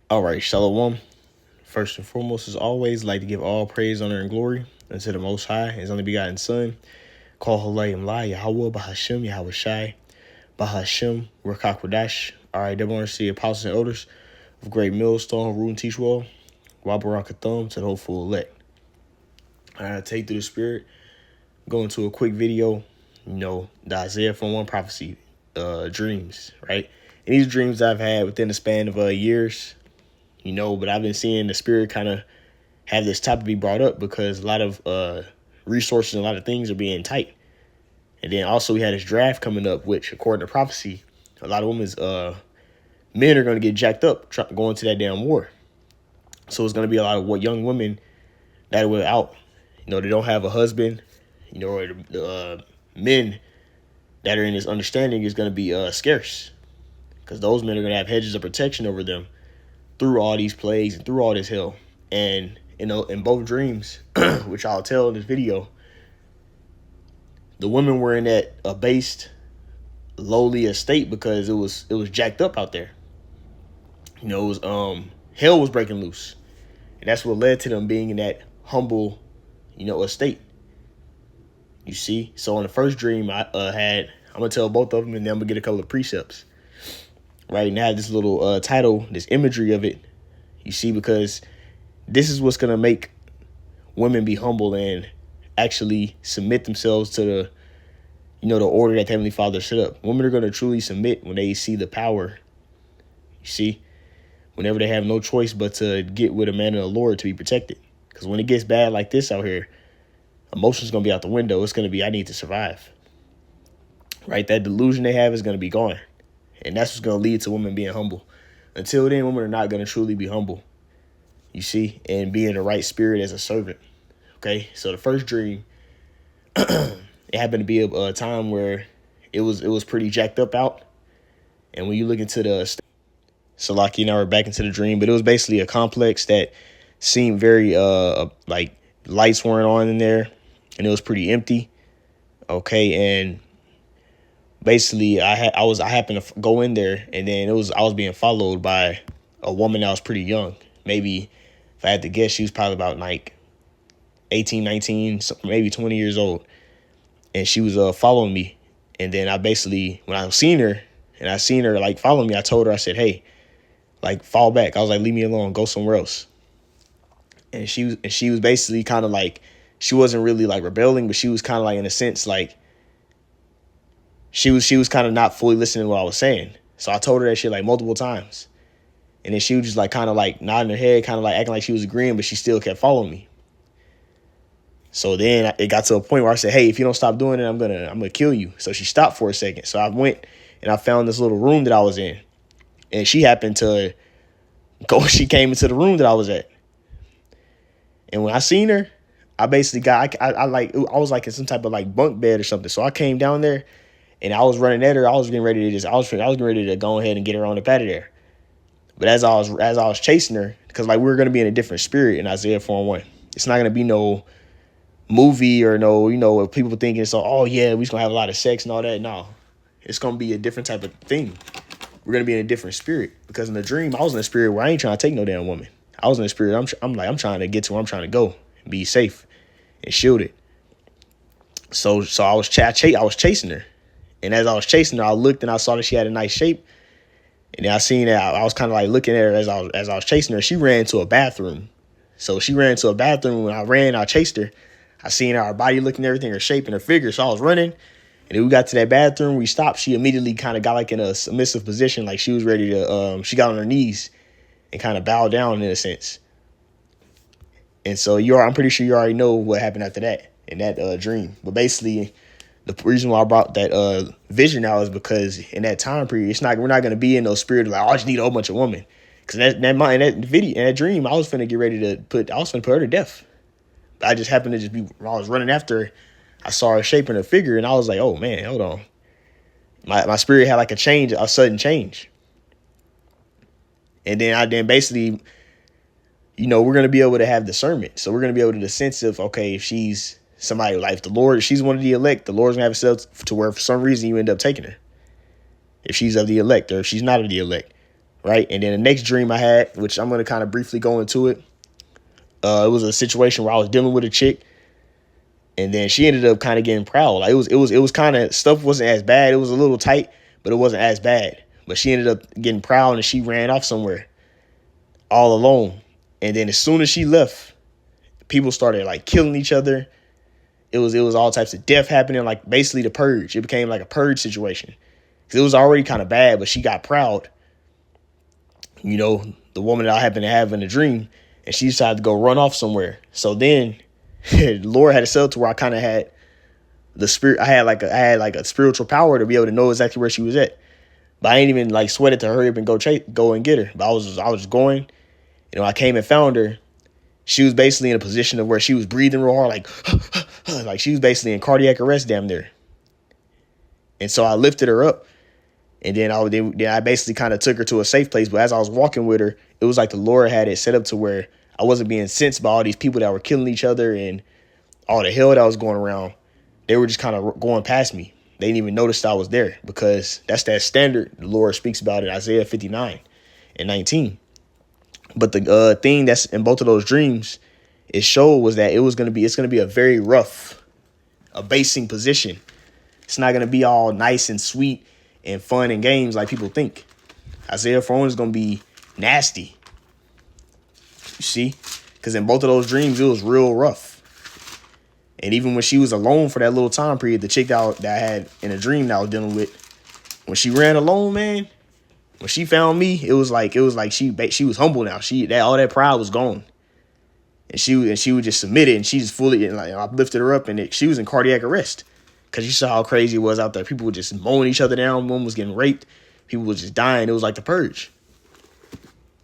All right, Shalom. First and foremost, as always, like to give all praise, honor, and glory unto the Most High, His only begotten Son. Call Halayim La Yahweh Bahashim Yahweh Shai Bahashim Rakakwadash. All right, double honors to the apostles and elders of Great Millstone, Root and Teach Wall, Wabarakathum to the hopeful elect. All right, take through the Spirit, go into a quick video, the Isaiah from one prophecy, dreams, right? And these dreams I've had within the span of years. But I've been seeing the Spirit kind of have this topic be brought up because a lot of resources and a lot of things are being tight. And then also we had this draft coming up, which according to prophecy, a lot of men are going to get jacked up going to that damn war. So it's going to be a lot of young women that are without, they don't have a husband, or the men that are in this understanding is going to be scarce because those men are going to have hedges of protection over them through all these plagues and through all this hell. And, in both dreams, which I'll tell in this video, the women were in that abased, lowly estate because it was jacked up out there. It was hell was breaking loose. And that's what led to them being in that humble, estate. You see? So in the first dream I had, I'm going to tell both of them and then I'm going to get a couple of precepts. Right now, this little title, this imagery of it, you see, because this is what's going to make women be humble and actually submit themselves to the, the order that the Heavenly Father set up. Women are going to truly submit when they see the power, you see, whenever they have no choice but to get with a man of the Lord to be protected. Because when it gets bad like this out here, emotion's going to be out the window. It's going to be, I need to survive. Right? That delusion they have is going to be gone. And that's what's going to lead to women being humble. Until then, women are not going to truly be humble, you see, and be in the right spirit as a servant. Okay, so the first dream, it happened to be a time where it was pretty jacked up out. And when you look into Salaki and I were back into the dream, but it was basically a complex that seemed very like lights weren't on in there, and it was pretty empty. Okay, and basically, I happened to go in there, and then I was being followed by a woman that was pretty young. Maybe, if I had to guess, she was probably about like 18, 19, maybe 20 years old. And she was following me. And then I basically, when I seen her like following me, I told her, I said, hey, like fall back. I was like, leave me alone, go somewhere else. And she was basically kind of like, she wasn't really like rebelling, but she was kind of like, in a sense, like, she was kind of not fully listening to what I was saying. So I told her that shit like multiple times. And then she was just like kind of like nodding her head, kind of like acting like she was agreeing, but she still kept following me. So then it got to a point where I said, hey, if you don't stop doing it, I'm gonna kill you. So she stopped for a second. So I went and I found this little room that I was in. And she happened to she came into the room that I was at. And when I seen her, I basically I was like in some type of like bunk bed or something. So I came down there. And I was running at her. I was getting ready to go ahead and get her on up out of there. But as I was chasing her, because like we were gonna be in a different spirit in Isaiah 4:1. It's not gonna be no movie or no, people thinking so. Oh yeah, we just gonna have a lot of sex and all that. No, it's gonna be a different type of thing. We're gonna be in a different spirit because in the dream I was in a spirit where I ain't trying to take no damn woman. I was in a spirit. I'm trying to get to where I'm trying to go and be safe and shielded. So I was chasing her. And as I was chasing her, I looked and I saw that she had a nice shape. And then I seen that I was kind of like looking at her as I was chasing her. She ran to a bathroom. So she ran to a bathroom. When I chased her. I seen her body looking, everything, her shape and her figure. So I was running. And then we got to that bathroom. We stopped. She immediately kind of got like in a submissive position. Like she was ready to, she got on her knees and kind of bowed down in a sense. And so I'm pretty sure you already know what happened after that in that dream. But basically, the reason why I brought that vision out is because in that time period, we're not going to be in those spirit of like, oh, I just need a whole bunch of women. Because in that dream, I was finna get ready to put her to death. I just happened to when I was running after her, I saw her shape and her figure, and I was like, oh man, hold on. My spirit had like a sudden change. And then basically, we're going to be able to have discernment. So we're going to be able to sense of, okay, if she's somebody like the Lord, if she's one of the elect, the Lord's gonna have it set to where for some reason you end up taking her. If she's of the elect or if she's not of the elect, right? And then the next dream I had, which I'm going to kind of briefly go into it. It was a situation where I was dealing with a chick, and then she ended up kind of getting proud. Like it was kind of, stuff wasn't as bad. It was a little tight, but it wasn't as bad. But she ended up getting proud, and she ran off somewhere all alone. And then as soon as she left, people started like killing each other. It was all types of death happening, like basically the purge. It became like a purge situation. Because it was already kind of bad, but she got proud. You know, the woman that I happened to have in the dream, and she decided to go run off somewhere. So then the Lord had it set up to where I kind of had the spirit. I had like a spiritual power to be able to know exactly where she was at. But I ain't even like sweated to hurry up and go and get her. But I was just going. You know, I came and found her. She was basically in a position of where she was breathing real hard, like she was basically in cardiac arrest damn near. And so I lifted her up, and then I basically kind of took her to a safe place. But as I was walking with her, it was like the Lord had it set up to where I wasn't being sensed by all these people that were killing each other and all the hell that was going around. They were just kind of going past me. They didn't even notice I was there, because that's that standard the Lord speaks about in Isaiah 59 and 19. But the thing that's in both of those dreams, it showed was that it's going to be a very rough, abasing position. It's not going to be all nice and sweet and fun and games like people think. Isaiah 4 is going to be nasty. You see? Because in both of those dreams, it was real rough. And even when she was alone for that little time period, the chick that I had in a dream that I was dealing with, when she ran alone, man, when she found me, it was like she was humble now. All that pride was gone, and she was just submitted, and she just fully, and like I lifted her up, and she was in cardiac arrest because you saw how crazy it was out there. People were just mowing each other down. One was getting raped. People were just dying. It was like the purge,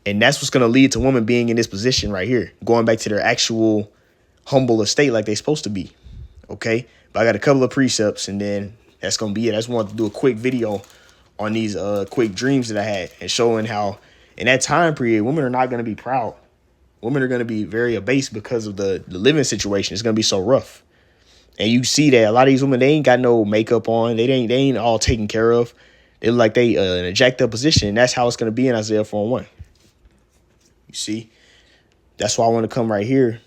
and that's what's gonna lead to women being in this position right here, going back to their actual humble estate like they're supposed to be. Okay, but I got a couple of precepts, and then that's gonna be it. I just wanted to do a quick video on these quick dreams that I had, and showing how in that time period, women are not going to be proud. Women are going to be very abased because of the living situation. It's going to be so rough. And you see that a lot of these women, they ain't got no makeup on. They ain't all taken care of. They look like they in a jacked up position. And that's how it's going to be in Isaiah 4:1. You see, that's why I want to come right here.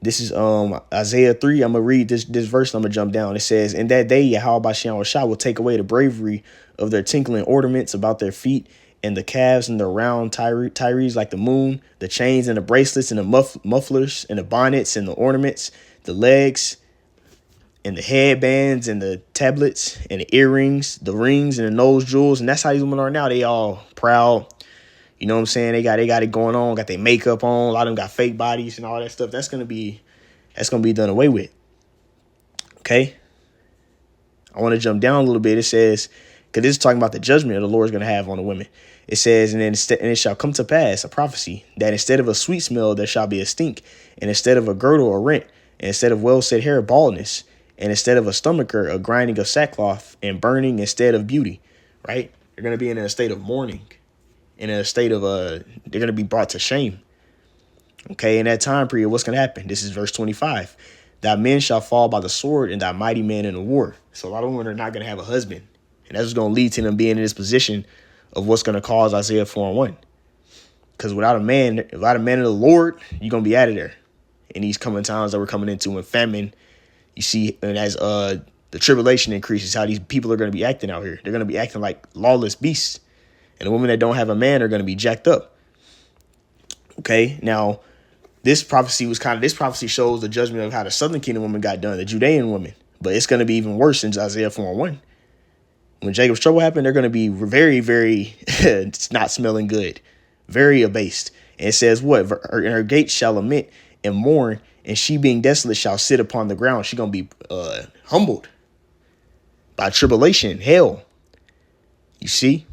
This is Isaiah 3. I'm going to read this verse. I'm going to jump down. It says, "In that day, Yahweh Bashan Shah will take away the bravery of their tinkling ornaments about their feet, and the calves and the round tyres like the moon, the chains and the bracelets and the mufflers and the bonnets and the ornaments, the legs and the headbands and the tablets and the earrings, the rings and the nose jewels." And that's how these women are now. They all proud. You know what I'm saying? They got it going on, got their makeup on. A lot of them got fake bodies and all that stuff. That's gonna be done away with. Okay? I want to jump down a little bit. It says, because this is talking about the judgment that the Lord is going to have on the women. It says, and it shall come to pass, a prophecy, that instead of a sweet smell, there shall be a stink, and instead of a girdle, a rent, and instead of well-set hair, baldness, and instead of a stomacher, a grinding of sackcloth, and burning instead of beauty. Right? They're going to be in a state of mourning. In a state of, they're going to be brought to shame. Okay, in that time period, what's going to happen? This is verse 25. "Thy men shall fall by the sword, and thy mighty men in the war." So a lot of women are not going to have a husband. And that's what's going to lead to them being in this position of what's going to cause Isaiah 4:1. Because without a man of the Lord, you're going to be out of there. In these coming times that we're coming into, in famine, you see, and as the tribulation increases, how these people are going to be acting out here. They're going to be acting like lawless beasts. And the women that don't have a man are going to be jacked up. Okay, now this prophecy shows the judgment of how the southern kingdom woman got done, the Judean woman. But it's going to be even worse in Isaiah 4:1. When Jacob's trouble happened, they're going to be very, very it's not smelling good, very abased. And it says what? Her gates shall lament and mourn, and she being desolate shall sit upon the ground. She's going to be humbled by tribulation, hell. You see?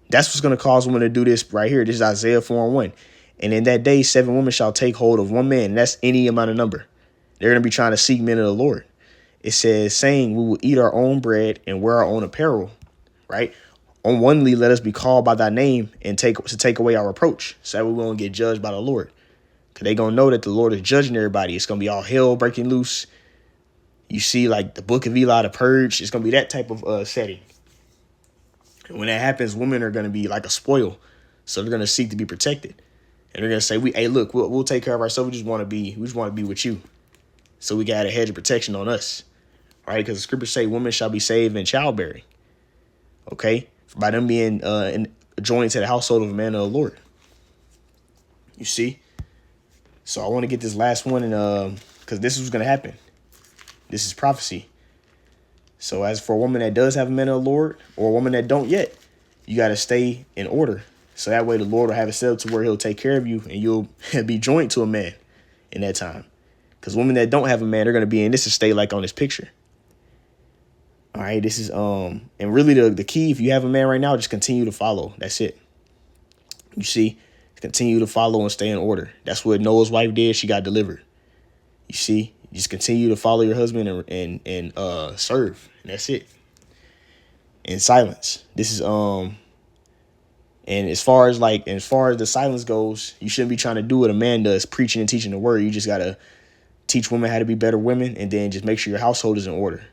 That's what's going to cause women to do this right here. This is Isaiah 4:1. "And in that day, 7 women shall take hold of one man." And that's any amount of number. They're going to be trying to seek men of the Lord. It says, saying, "We will eat our own bread and wear our own apparel." Right? "On one lead, let us be called by thy name and take away our reproach, so that we won't get judged by the Lord." Because they're going to know that the Lord is judging everybody. It's going to be all hell breaking loose. You see, like the book of Eli, the purge. It's going to be that type of setting. And when that happens, women are going to be like a spoil. So they're going to seek to be protected. And they're going to say, hey, look, we'll take care of ourselves. We just want to be with you. So we got a hedge of protection on us. All right, because the scriptures say women shall be saved in childbearing. Okay, by them being joined to the household of a man of the Lord. You see? So I want to get this last one, and because this is what's going to happen. This is prophecy. So as for a woman that does have a man of the Lord, or a woman that don't yet, you got to stay in order. So that way the Lord will have it set up to where he'll take care of you, and you'll be joined to a man in that time. Because women that don't have a man, they're going to be in this state like on this picture. All right, this is and really the key, if you have a man right now, just continue to follow. That's it. You see, continue to follow and stay in order. That's what Noah's wife did. She got delivered. You see, just continue to follow your husband and serve. And that's it. In silence. This is and as far as the silence goes, you shouldn't be trying to do what a man does, preaching and teaching the word. You just gotta teach women how to be better women, and then just make sure your household is in order.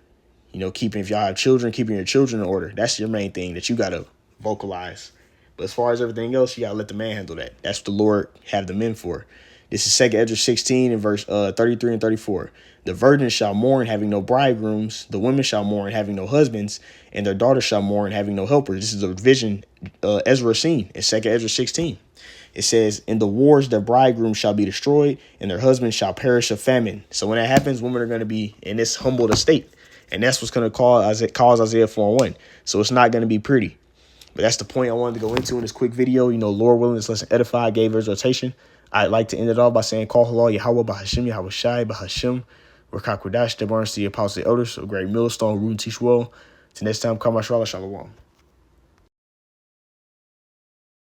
You know, if y'all have children, keeping your children in order. That's your main thing that you got to vocalize. But as far as everything else, you got to let the man handle that. That's what the Lord have the men for. This is 2 Ezra 16 and verse 33 and 34. The virgins shall mourn, having no bridegrooms. The women shall mourn, having no husbands. And their daughters shall mourn, having no helpers. This is a vision Ezra seen in 2 Ezra 16. It says, in the wars, their bridegrooms shall be destroyed, and their husbands shall perish of famine. So when that happens, women are going to be in this humbled estate. And that's what's going to cause Isaiah 4:1. So it's not going to be pretty. But that's the point I wanted to go into in this quick video. You know, Lord willing, this lesson edified, gave exhortation. I'd like to end it off by saying, Call Halal Yahweh Bahashim Yahweh Shai Bahashim Rakakwadash, the Barnes to the Apostle Elders of Great Millstone, Root Teach Well. Till next time, Kamashwala Shalom.